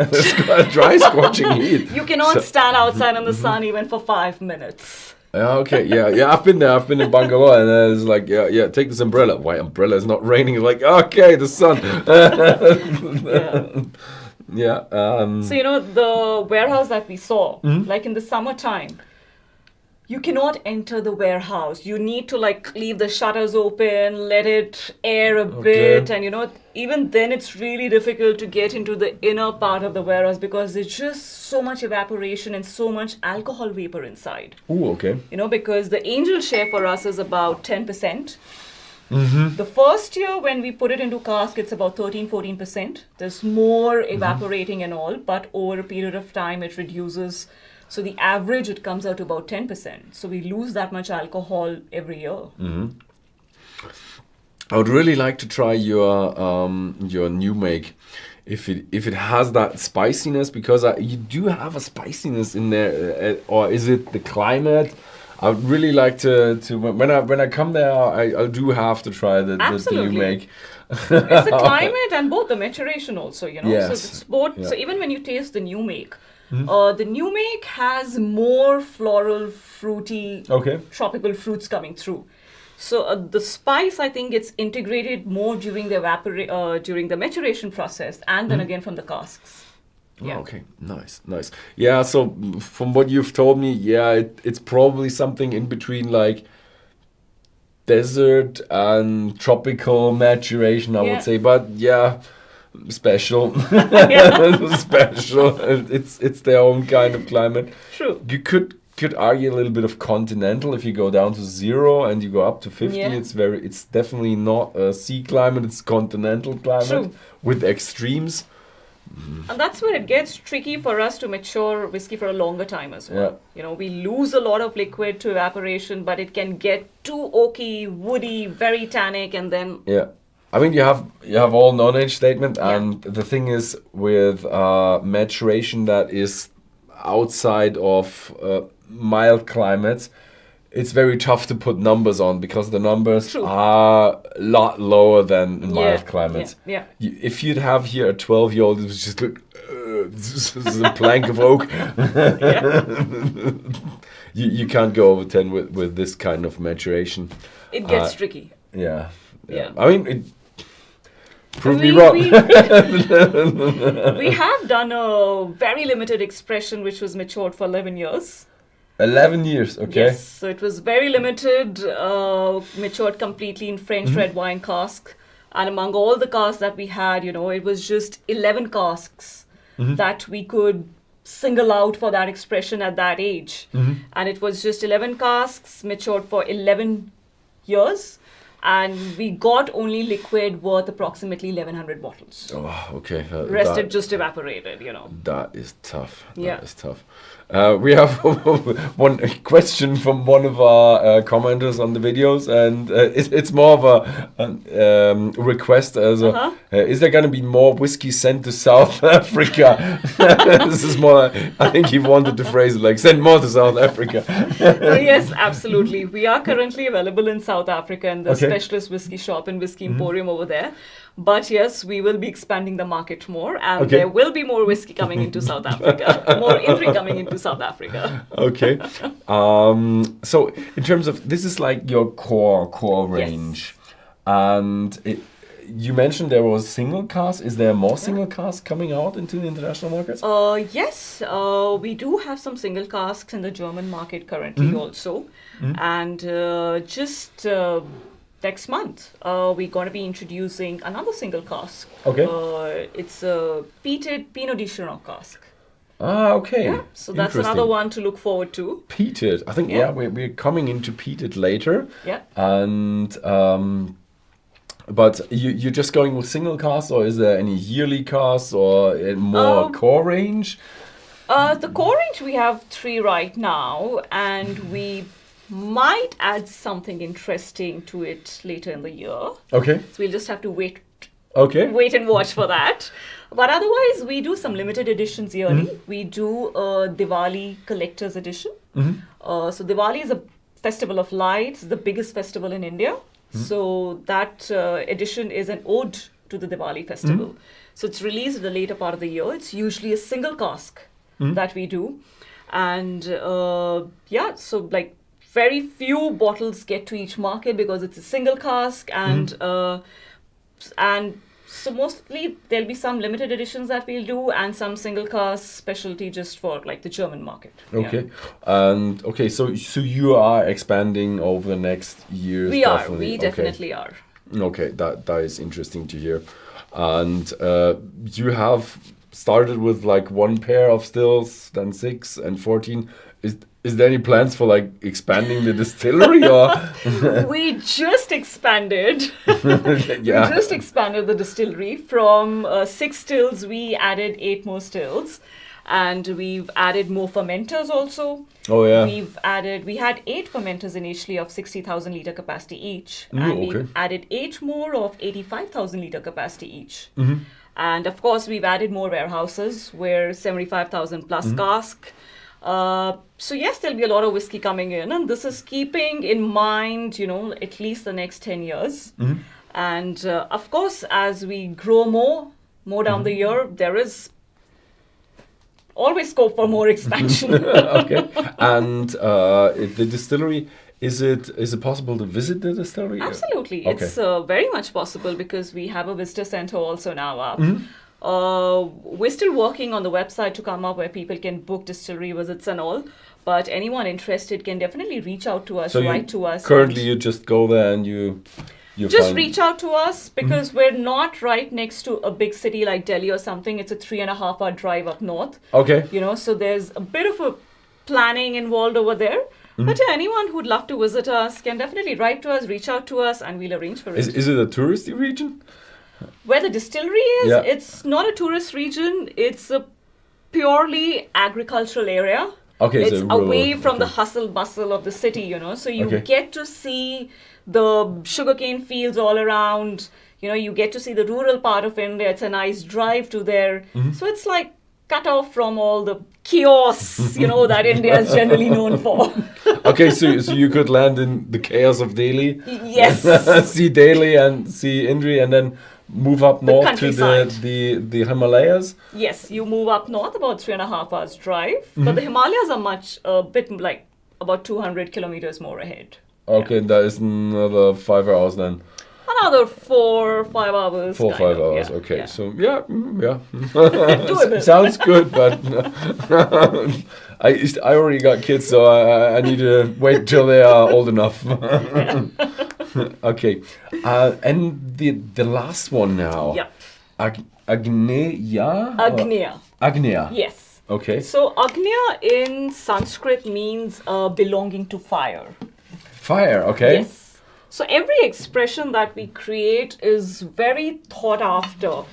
Speaker 1: Dry, scorching heat.
Speaker 2: You cannot stand outside in the sun even for 5 minutes.
Speaker 1: Okay, yeah, I've been there. I've been in Bangalore, and it's like, yeah, take this umbrella. Why umbrella? It's not raining. It's like, okay, the sun. Yeah.
Speaker 2: So the warehouse that we saw, like in the summertime, you cannot enter the warehouse. You need to leave the shutters open, let it air a bit, and even then it's really difficult to get into the inner part of the warehouse because there's just so much evaporation and so much alcohol vapor inside.
Speaker 1: Oh, okay.
Speaker 2: Because the angel share for us is about 10%. The first year when we put it into cask, it's about 13-14%. There's more evaporating and all, but over a period of time it reduces. So the average, it comes out to about 10%. So we lose that much alcohol every year.
Speaker 1: I would really like to try your new make, if it has that spiciness, because you do have a spiciness in there, or is it the climate? I would really like to when I come there, I do have to try the new make.
Speaker 2: It's the climate and both the maturation also,
Speaker 1: Yes.
Speaker 2: So it's both. Yeah. So even when you taste the new make, the new make has more floral, fruity, tropical fruits coming through. So the spice, I think, gets integrated more during the during the maturation process, and then again from the casks. Yeah.
Speaker 1: Oh, okay, nice. Yeah, so from what you've told me, it's probably something in between like desert and tropical maturation, I would say. But special. Special. It's their own kind of climate.
Speaker 2: True.
Speaker 1: You could argue a little bit of continental if you go down to 0 and you go up to 50. Yeah. It's definitely not a sea climate, it's continental climate with extremes.
Speaker 2: And that's where it gets tricky for us to mature whiskey for a longer time as well. Yeah. We lose a lot of liquid to evaporation, but it can get too oaky, woody, very tannic, and then...
Speaker 1: Yeah. I mean, you have all non-age statement, and the thing is with maturation that is outside of mild climates, it's very tough to put numbers on because the numbers are a lot lower than in mild climates.
Speaker 2: Yeah.
Speaker 1: If you'd have here a 12-year-old, it was just like, this is a plank of oak. You can't go over 10 with this kind of maturation.
Speaker 2: It gets tricky.
Speaker 1: Yeah. I mean, prove me wrong.
Speaker 2: We have done a very limited expression which was matured for 11 years.
Speaker 1: 11 years, okay.
Speaker 2: Yes, so it was very limited, matured completely in French red wine cask. And among all the casks that we had, it was just 11 casks that we could single out for that expression at that age. And it was just 11 casks matured for 11 years. And we got only liquid worth approximately 1,100 bottles.
Speaker 1: Oh, okay.
Speaker 2: Rest it just evaporated,
Speaker 1: That is tough.
Speaker 2: That
Speaker 1: is tough. We have one question from one of our commenters on the videos, and it's more of a request as is there going to be more whiskey sent to South Africa? This is more, I think he wanted to phrase it like, send more to South Africa.
Speaker 2: Yes, absolutely. We are currently available in South Africa in the specialist whiskey shop and whiskey emporium over there. But yes, we will be expanding the market more, and there will be more whiskey coming into South Africa, more Indri coming into South Africa.
Speaker 1: Okay. So in terms of, this is like your core range. And you mentioned there was single cask. Is there more single cask coming out into the international markets?
Speaker 2: Yes, we do have some single casks in the German market currently also. And just... next month, we're going to be introducing another single cask.
Speaker 1: Okay.
Speaker 2: It's a peated Pinot de Chiron cask.
Speaker 1: Ah, okay.
Speaker 2: Yeah, so that's another one to look forward to.
Speaker 1: Peated. I think, we're coming into peated later.
Speaker 2: Yeah.
Speaker 1: And But you're just going with single casks, or is there any yearly casks or more core range?
Speaker 2: The core range, we have 3 right now, and we might add something interesting to it later in the year.
Speaker 1: Okay.
Speaker 2: So we'll just have to wait and watch for that. But otherwise, we do some limited editions yearly. We do a Diwali collector's edition. So Diwali is a festival of lights, the biggest festival in India. So that edition is an ode to the Diwali festival. So it's released in the later part of the year. It's usually a single cask that we do. And so like very few bottles get to each market because it's a single cask. And so mostly there'll be some limited editions that we'll do and some single cask specialty just for like the German market.
Speaker 1: Okay. And so you are expanding over the next years?
Speaker 2: We definitely are.
Speaker 1: Okay, that is interesting to hear. And you have started with like 1 pair of stills, then 6 and 14. Is there any plans for like expanding the distillery or?
Speaker 2: We just expanded. We just expanded the distillery from 6 stills. We added 8 more stills, and we've added more fermenters also.
Speaker 1: Oh yeah.
Speaker 2: We had 8 fermenters initially of 60,000 liter capacity each, and we've added 8 more of 85,000 liter capacity each. And of course, we've added more warehouses where 75,000 plus cask. So yes, there'll be a lot of whiskey coming in, and this is keeping in mind, at least the next 10 years. And of course, as we grow more down the year, there is always scope for more expansion.
Speaker 1: Okay. And the distillery, is it possible to visit the distillery?
Speaker 2: Absolutely. Okay. It's very much possible because we have a visitor center also now up. We're still working on the website to come up where people can book distillery visits and all. But anyone interested can definitely reach out to us, write to us.
Speaker 1: Currently, you just go there and you
Speaker 2: just reach out to us because we're not right next to a big city like Delhi or something. It's a 3.5-hour drive up north.
Speaker 1: Okay.
Speaker 2: So there's a bit of a planning involved over there. But anyone who'd love to visit us can definitely write to us, reach out to us, and we'll arrange for it.
Speaker 1: Is it a touristy region?
Speaker 2: Where the distillery is, it's not a tourist region. It's a purely agricultural area.
Speaker 1: Okay,
Speaker 2: it's away from the hustle bustle of the city, So you get to see the sugarcane fields all around. You get to see the rural part of India. It's a nice drive to there. So it's like cut off from all the chaos, that India is generally known for.
Speaker 1: Okay, so you could land in the chaos of Delhi.
Speaker 2: Yes.
Speaker 1: See Delhi and see Indri, and then move up north to the Himalayas.
Speaker 2: Yes, you move up north about 3.5 hours drive, but the Himalayas are a bit like about 200 kilometers more ahead.
Speaker 1: Okay, that is another 5 hours then.
Speaker 2: Another 4 or 5 hours.
Speaker 1: 4 or 5 hours. Yeah, okay, so yeah. Sounds good, but I already got kids, so I need to wait till they are old enough. Okay, and the last one now.
Speaker 2: Yeah.
Speaker 1: Agneya. Agneya.
Speaker 2: Yes.
Speaker 1: Okay.
Speaker 2: So Agneya in Sanskrit means belonging to fire.
Speaker 1: Fire. Okay.
Speaker 2: Yes. So every expression that we create is very thought after,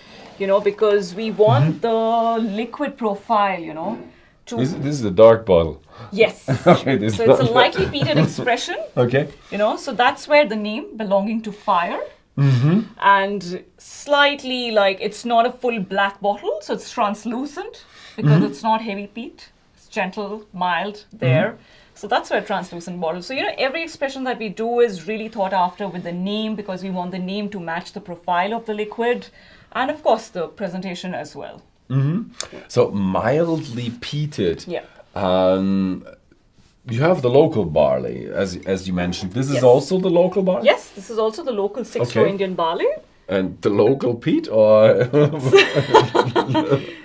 Speaker 2: because we want the liquid profile,
Speaker 1: This is a dark bottle.
Speaker 2: Yes.
Speaker 1: Okay,
Speaker 2: so it's a lightly peated expression.
Speaker 1: Okay.
Speaker 2: So that's where the name belonging to fire. And slightly it's not a full black bottle, so it's translucent because it's not heavy peat. It's gentle, mild there. So that's where translucent bottles. So, every expression that we do is really thought after with the name because we want the name to match the profile of the liquid and, of course, the presentation as well.
Speaker 1: So mildly peated.
Speaker 2: Yeah.
Speaker 1: You have the local barley, as you mentioned. This is also the local barley?
Speaker 2: Yes, this is also the local 6-row Indian barley.
Speaker 1: And the local peat, or?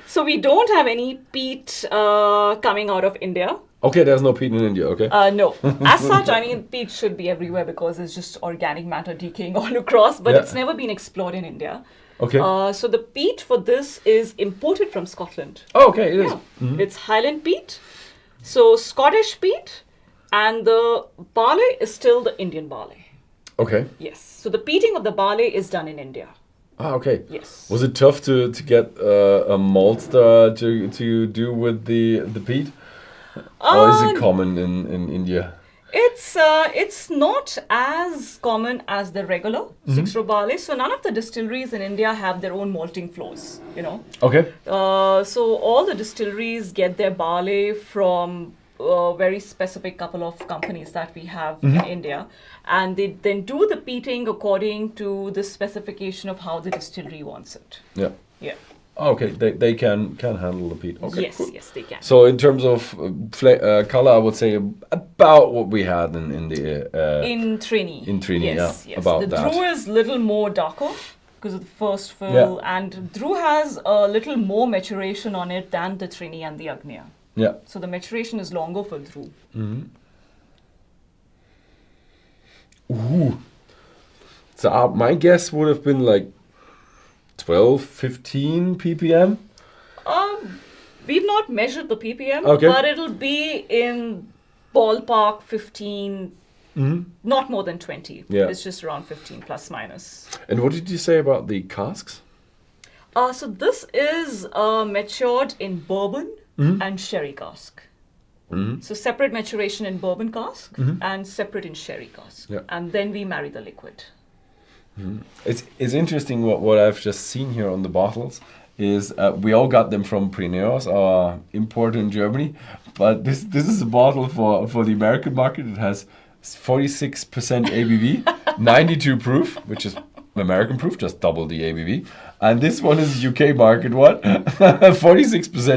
Speaker 2: So we don't have any peat coming out of India.
Speaker 1: Okay, there's no peat in India, okay.
Speaker 2: No. As such, peat should be everywhere because it's just organic matter decaying all across, but it's never been explored in India.
Speaker 1: Okay.
Speaker 2: So the peat for this is imported from Scotland.
Speaker 1: Oh, okay, it is.
Speaker 2: It's Highland peat. So Scottish peat, and the barley is still the Indian barley.
Speaker 1: Okay.
Speaker 2: Yes. So the peating of the barley is done in India.
Speaker 1: Ah, okay.
Speaker 2: Yes.
Speaker 1: Was it tough to get a maltster to do with the peat? Or is it common in India?
Speaker 2: It's not as common as the regular 6-row barley. So none of the distilleries in India have their own malting floors,
Speaker 1: Okay.
Speaker 2: So all the distilleries get their barley from a very specific couple of companies that we have in India. And they then do the peating according to the specification of how the distillery wants it.
Speaker 1: Yeah.
Speaker 2: Yeah.
Speaker 1: Okay, they can handle the peat. Okay,
Speaker 2: Yes,
Speaker 1: cool.
Speaker 2: yes, they can.
Speaker 1: So in terms of color, I would say about what we had in Trini. In Trini,
Speaker 2: yes,
Speaker 1: yeah,
Speaker 2: yes.
Speaker 1: about
Speaker 2: the
Speaker 1: that.
Speaker 2: Dru is little more darker because of the first fill, and Dru has a little more maturation on it than the Trini and the Agneya.
Speaker 1: Yeah.
Speaker 2: So the maturation is longer for Dru.
Speaker 1: Ooh. So my guess would have been like 12, 15 ppm.
Speaker 2: We've not measured the ppm,
Speaker 1: Okay.
Speaker 2: but it'll be in ballpark 15, not more than 20.
Speaker 1: Yeah.
Speaker 2: It's just around 15 plus minus.
Speaker 1: And what did you say about the casks?
Speaker 2: So this is matured in bourbon and sherry cask. So separate maturation in bourbon cask and separate in sherry cask.
Speaker 1: Yeah.
Speaker 2: And then we marry the liquid.
Speaker 1: It's interesting what I've just seen here on the bottles is we all got them from Prineos, our importer in Germany, but this is a bottle for the American market. It has 46% ABV, 92 proof, which is American proof, just double the ABV. And this one is UK market one, 46%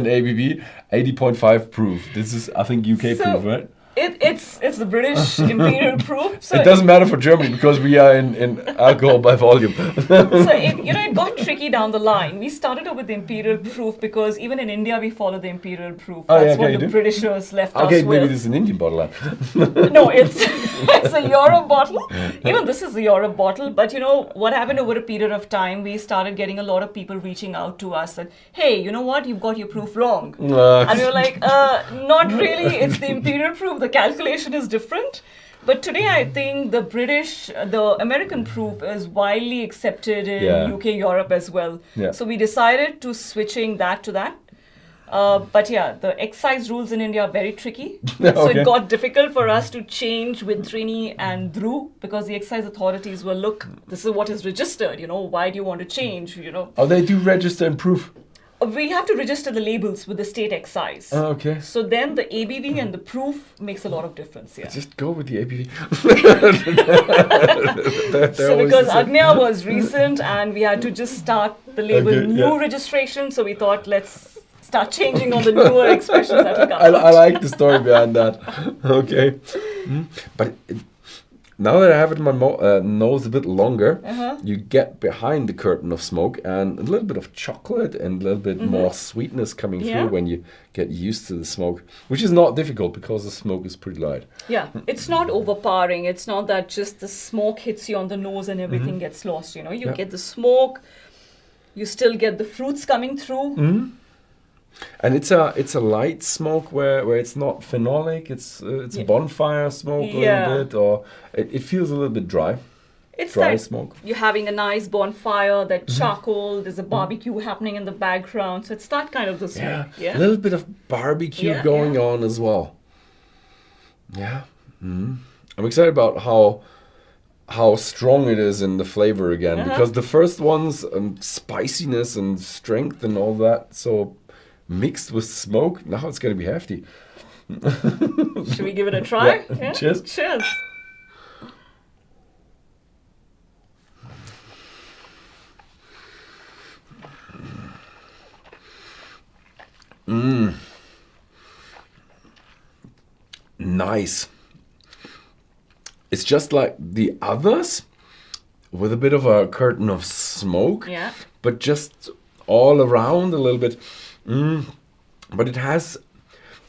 Speaker 1: ABV, 80.5 proof. This is, I think, UK proof, right?
Speaker 2: It's the British imperial proof. So
Speaker 1: it doesn't matter for Germany because we are in alcohol by volume.
Speaker 2: So it got tricky down the line. We started off with the imperial proof because even in India we follow the imperial proof. That's what the Britishers left us with.
Speaker 1: Okay, maybe this is an Indian bottle.
Speaker 2: No, it's a Europe bottle. Even this is a Europe bottle. But what happened over a period of time, we started getting a lot of people reaching out to us and, hey, you know what? You've got your proof wrong. And we were like, not really. It's the imperial proof. The calculation is different. But today I think the American proof is widely accepted in UK, Europe as well.
Speaker 1: Yeah.
Speaker 2: So we decided to switching that to that. But yeah, the excise rules in India are very tricky. So it got difficult for us to change with Trini and Dru because the excise authorities were, look, this is what is registered, why do you want to change,
Speaker 1: Oh, they do register and proof?
Speaker 2: We have to register the labels with the state excise.
Speaker 1: Oh, okay.
Speaker 2: So then the ABV and the proof makes a lot of difference, yeah.
Speaker 1: Just go with the ABV.
Speaker 2: So because Agna was recent and we had to just start the label registration, so we thought let's start changing all the newer expressions that will come out.
Speaker 1: I like the story behind that. Okay. But now that I have it in my nose a bit longer, you get behind the curtain of smoke and a little bit of chocolate and a little bit more sweetness coming through when you get used to the smoke, which is not difficult because the smoke is pretty light.
Speaker 2: Yeah, it's not overpowering. It's not that just the smoke hits you on the nose and everything gets lost. You get the smoke, you still get the fruits coming through.
Speaker 1: And it's a light smoke where it's not phenolic. It's bonfire smoke a little bit, or it feels a little bit dry.
Speaker 2: It's
Speaker 1: dry
Speaker 2: like
Speaker 1: smoke.
Speaker 2: You're having a nice bonfire, that charcoal. There's a barbecue happening in the background, so it's that kind of the smoke.
Speaker 1: Yeah, a little bit of barbecue going on as well. Yeah, I'm excited about how strong it is in the flavor again because the first one's spiciness and strength and all that. So. Mixed with smoke, now it's going to be hefty.
Speaker 2: Should we give it a try?
Speaker 1: Yeah. Cheers.
Speaker 2: Cheers.
Speaker 1: Nice. It's just like the others with a bit of a curtain of smoke, but just all around a little bit. But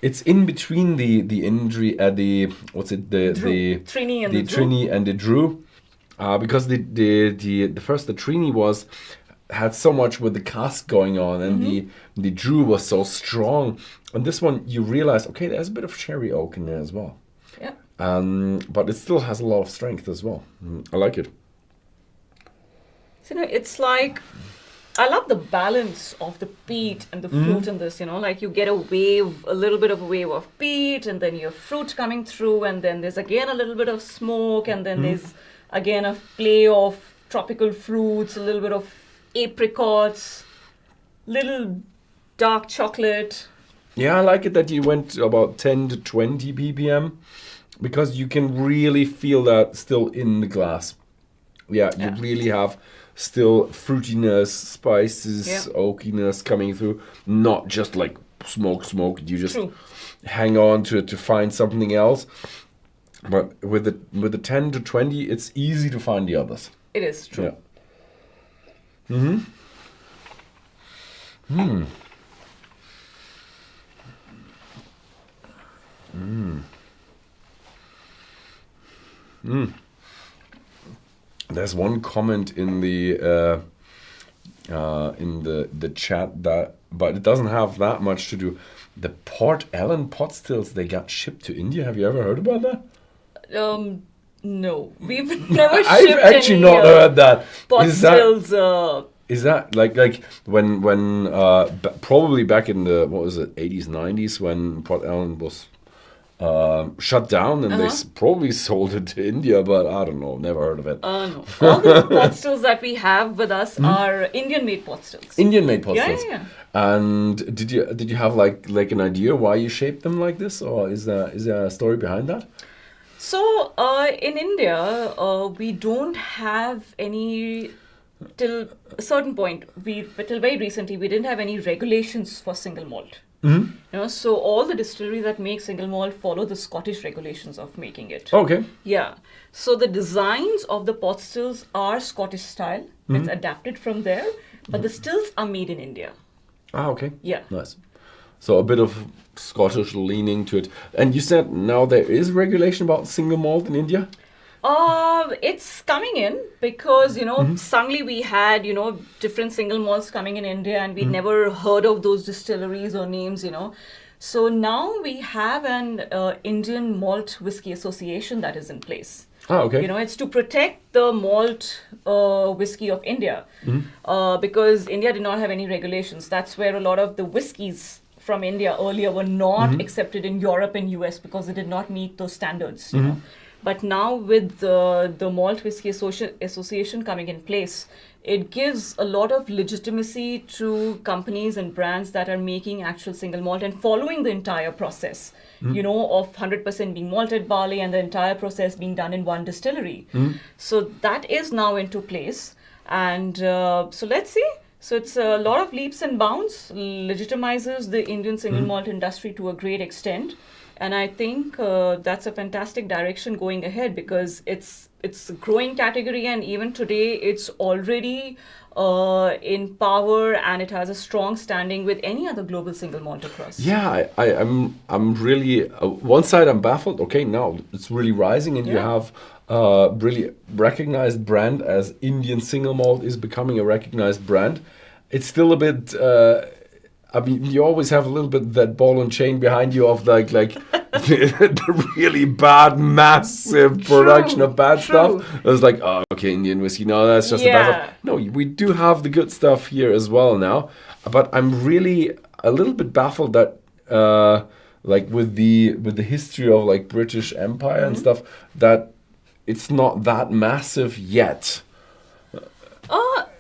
Speaker 1: it's in between the Indri, the
Speaker 2: Trini and the
Speaker 1: Trini and the Dru, because the Trini had so much with the cask going on, and the Dru was so strong. And this one, you realize, okay, there's a bit of sherry oak in there as well.
Speaker 2: Yeah.
Speaker 1: But it still has a lot of strength as well. I like it.
Speaker 2: So, it's like, I love the balance of the peat and the fruit in this, like you get a little bit of a wave of peat, and then you have fruit coming through, and then there's again a little bit of smoke, and then there's again a play of tropical fruits, a little bit of apricots, little dark chocolate.
Speaker 1: Yeah, I like it that you went about 10 to 20 ppm, because you can really feel that still in the glass. Yeah, you really have still fruitiness, spices, oakiness coming through. Not just like smoke. You just hang on to it to find something else. But with the 10 to 20, it's easy to find the others.
Speaker 2: It is true.
Speaker 1: Yeah. There's one comment in the chat that, but it doesn't have that much to do. The Port Ellen pot stills, they got shipped to India. Have you ever heard about that?
Speaker 2: No, we've never shipped
Speaker 1: I've actually not heard that.
Speaker 2: Pot stills.
Speaker 1: Is that like when probably back in the 80s, 90s, when Port Ellen was shut down, and they probably sold it to India, but I don't know, never heard of it.
Speaker 2: No. All the pot stills that we have with us are Indian-made pot stills.
Speaker 1: Indian-made pot stills.
Speaker 2: Yeah.
Speaker 1: And did you have like an idea why you shaped them like this, or is there a story behind that?
Speaker 2: So in India, we don't have any. Till a certain point, till very recently, we didn't have any regulations for single malt. So all the distilleries that make single malt follow the Scottish regulations of making it.
Speaker 1: Okay.
Speaker 2: Yeah. So the designs of the pot stills are Scottish style. It's adapted from there, but the stills are made in India.
Speaker 1: Okay.
Speaker 2: Yeah.
Speaker 1: Nice. So a bit of Scottish leaning to it. And you said now there is regulation about single malt in India?
Speaker 2: It's coming in because, suddenly we had, different single malts coming in India, and we never heard of those distilleries or names, So now we have an Indian Malt Whisky Association that is in place.
Speaker 1: Oh, okay.
Speaker 2: It's to protect the malt whiskey of India because India did not have any regulations. That's where a lot of the whiskies from India earlier were not accepted in Europe and US because they did not meet those standards, But now with the Malt Whisky Association coming in place, it gives a lot of legitimacy to companies and brands that are making actual single malt and following the entire process, of 100% being malted barley and the entire process being done in one distillery. So that is now into place. And so let's see. So it's a lot of leaps and bounds, legitimizes the Indian single malt industry to a great extent. And I think that's a fantastic direction going ahead because it's a growing category, and even today it's already in power, and it has a strong standing with any other global single malt across.
Speaker 1: Yeah, I'm really one side I'm baffled. Okay, now it's really rising, and you have really recognized brand as Indian single malt is becoming a recognized brand. It's still a bit. I mean, you always have a little bit that ball and chain behind you of like the really bad, massive production of bad stuff. It was like, oh, okay, Indian whiskey. No, that's just the bad stuff. No, we do have the good stuff here as well now. But I'm really a little bit baffled that, like with the history of like British Empire and stuff, that it's not that massive yet.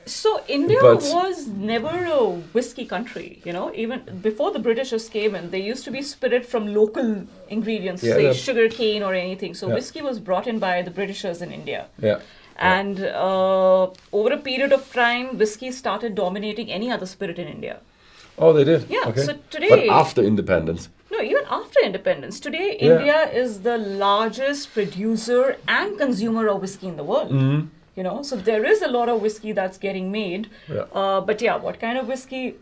Speaker 2: So India was never a whiskey country, even before the Britishers came in, they used to be spirit from local ingredients, say sugar cane or anything. So whiskey was brought in by the Britishers in India. And over a period of time, whiskey started dominating any other spirit in India.
Speaker 1: Oh, they did?
Speaker 2: Yeah,
Speaker 1: okay.
Speaker 2: So today...
Speaker 1: But after independence?
Speaker 2: No, even after independence. Today, India is the largest producer and consumer of whiskey in the world. So there is a lot of whiskey that's getting made. But what kind of whiskey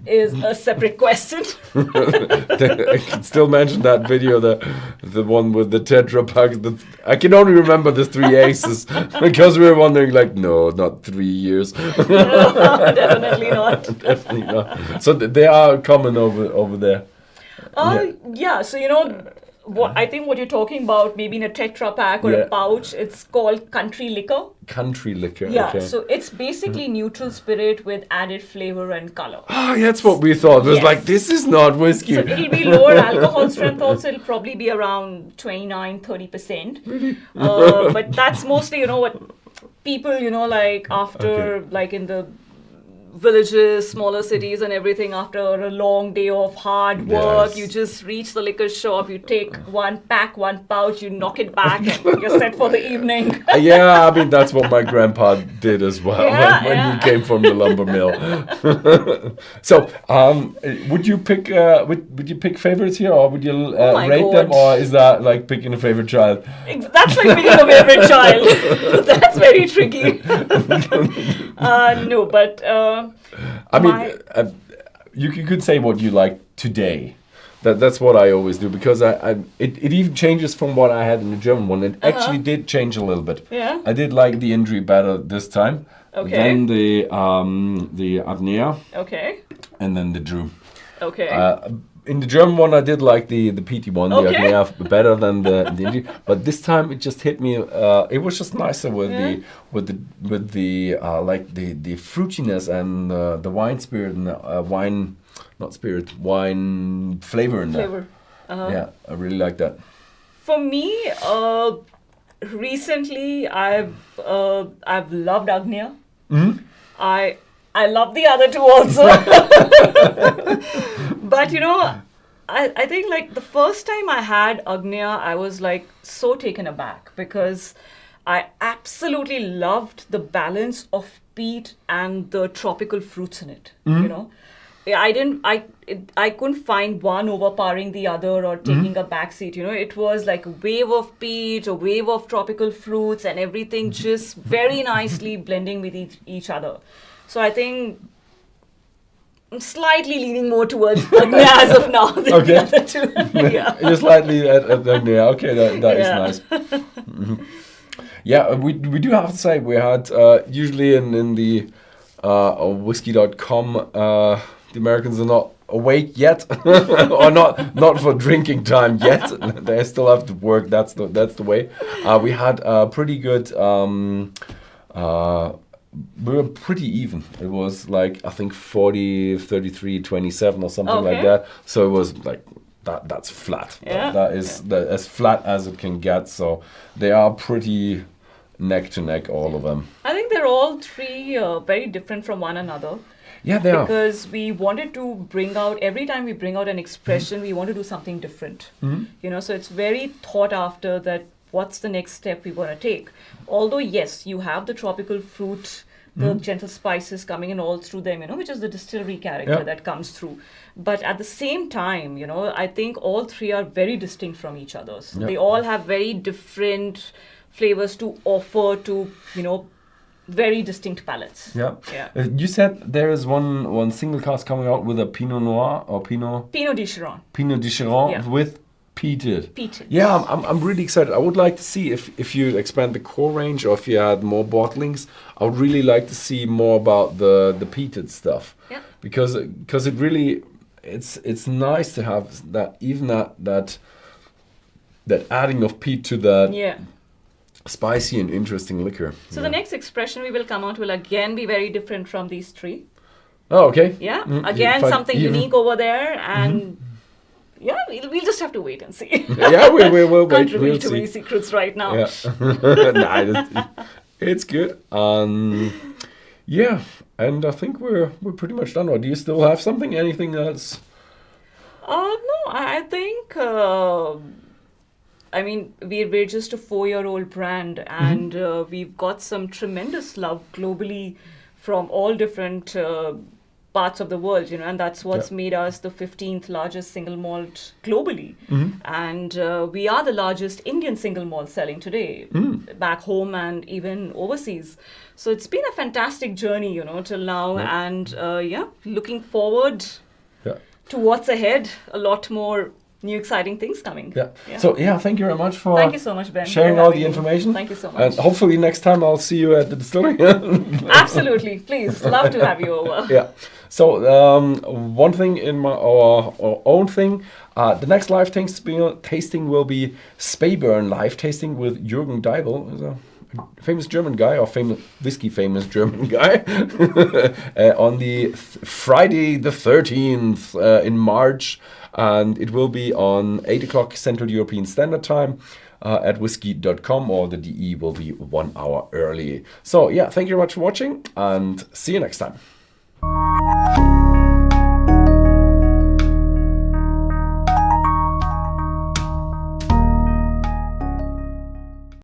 Speaker 2: is a separate question.
Speaker 1: I can still mention that video, the one with the Tetra Pak. I can only remember the 3 aces because we were wondering, like, no, not 3 years.
Speaker 2: No, definitely not.
Speaker 1: Definitely not. So they are common over there.
Speaker 2: So I think what you're talking about, maybe in a Tetra Pak or a pouch, it's called country liquor.
Speaker 1: Country liquor.
Speaker 2: Yeah,
Speaker 1: okay.
Speaker 2: so it's basically neutral spirit with added flavor and color.
Speaker 1: Ah, that's what we thought. It was like, this is not whiskey.
Speaker 2: So it'll be lower alcohol strength also. It'll probably be around 29-30%.
Speaker 1: Really?
Speaker 2: But that's mostly, what people, like after, like in the villages, smaller cities and everything, after a long day of hard work, you just reach the liquor shop, you take one pouch, you knock it back and you're set for the evening.
Speaker 1: Yeah, I mean, that's what my grandpa did as well when he came from the lumber mill. So, would you pick favorites here, or would you rate them, or is that like picking a favorite child?
Speaker 2: That's like picking a favorite child. That's very tricky. No, but
Speaker 1: I mean, you could say what you like today. That's what I always do, because it even changes from what I had in the German one. It actually did change a little bit.
Speaker 2: Yeah.
Speaker 1: I did like the Indri better this time.
Speaker 2: Okay.
Speaker 1: Then the Agneya.
Speaker 2: Okay.
Speaker 1: And then the Dru.
Speaker 2: Okay.
Speaker 1: In the German one, I did like the peaty one, the Agna, better than the Indri. But this time, it just hit me. It was just nicer with the like the fruitiness and the wine spirit and wine flavor in that. Yeah, I really like that.
Speaker 2: For me, recently I've loved Agna.
Speaker 1: Mm-hmm.
Speaker 2: I love the other two also. But I think like the first time I had Agna, I was like so taken aback, because I absolutely loved the balance of peat and the tropical fruits in it. I couldn't find one overpowering the other or taking a backseat. It was like a wave of peat, a wave of tropical fruits, and everything just very nicely blending with each other. So I think I'm slightly leaning more towards Agna as of now than the other two. Yeah.
Speaker 1: You're slightly at Agna. Okay, that is nice. Mm-hmm. Yeah, we do have to say, we had usually in the Whisky.com, the Americans are not awake yet, or not for drinking time yet. They still have to work. That's the way. We had pretty good. We were pretty even. It was like, I think 40, 33, 27 or something like that. So it was like that's flat.
Speaker 2: Yeah.
Speaker 1: That is as flat as it can get. So they are pretty neck to neck, all of them.
Speaker 2: I think they're all three very different from one another.
Speaker 1: Yeah, they are.
Speaker 2: Because we wanted to bring out, every time we bring out an expression, we want to do something different.
Speaker 1: Mm-hmm.
Speaker 2: So it's very thought after that. What's the next step we want to take? Although, yes, you have the tropical fruit, the gentle spices coming in all through them, which is the distillery character that comes through. But at the same time, I think all three are very distinct from each other. So they all have very different flavors to offer to, very distinct palates.
Speaker 1: Yeah. You said there is one single cask coming out with a Pinot Noir or Pinot
Speaker 2: de Chiron.
Speaker 1: Pinot de Chiron with peated.
Speaker 2: Yeah,
Speaker 1: I'm really excited. I would like to see if you expand the core range, or if you had more bottlings. I would really like to see more about the peated stuff.
Speaker 2: Yeah.
Speaker 1: Because it really it's nice to have that, even that adding of peat to that spicy and interesting liquor.
Speaker 2: So the next expression we will come out will again be very different from these three.
Speaker 1: Oh, okay.
Speaker 2: Yeah. Again, something unique over there, and yeah, we'll just have to wait and see.
Speaker 1: Yeah, we'll wait.
Speaker 2: Can't reveal too many secrets right now.
Speaker 1: Yeah. It's good. Yeah, and I think we're pretty much done. Or do you still have something? Anything else?
Speaker 2: No, I think. I mean, we're just a 4-year-old brand, and we've got some tremendous love globally from all different parts of the world, and that's what's made us the 15th largest single malt globally. And we are the largest Indian single malt selling today, back home and even overseas. So it's been a fantastic journey, till now. And looking forward to what's ahead. A lot more new exciting things coming.
Speaker 1: Yeah. So thank you very much for
Speaker 2: thank you so much, Ben,
Speaker 1: sharing all the information.
Speaker 2: Thank you so much.
Speaker 1: And hopefully next time I'll see you at the distillery.
Speaker 2: Absolutely, please, love to have you over.
Speaker 1: Yeah. So one thing in our own thing, the next live tasting will be Speyburn live tasting with Jürgen Deibel, who's a famous German guy, or famous German guy, on the Friday the 13th in March, and it will be on 8 o'clock Central European Standard Time at Whisky.com, or the DE will be 1 hour early. So thank you very much for watching, and see you next time.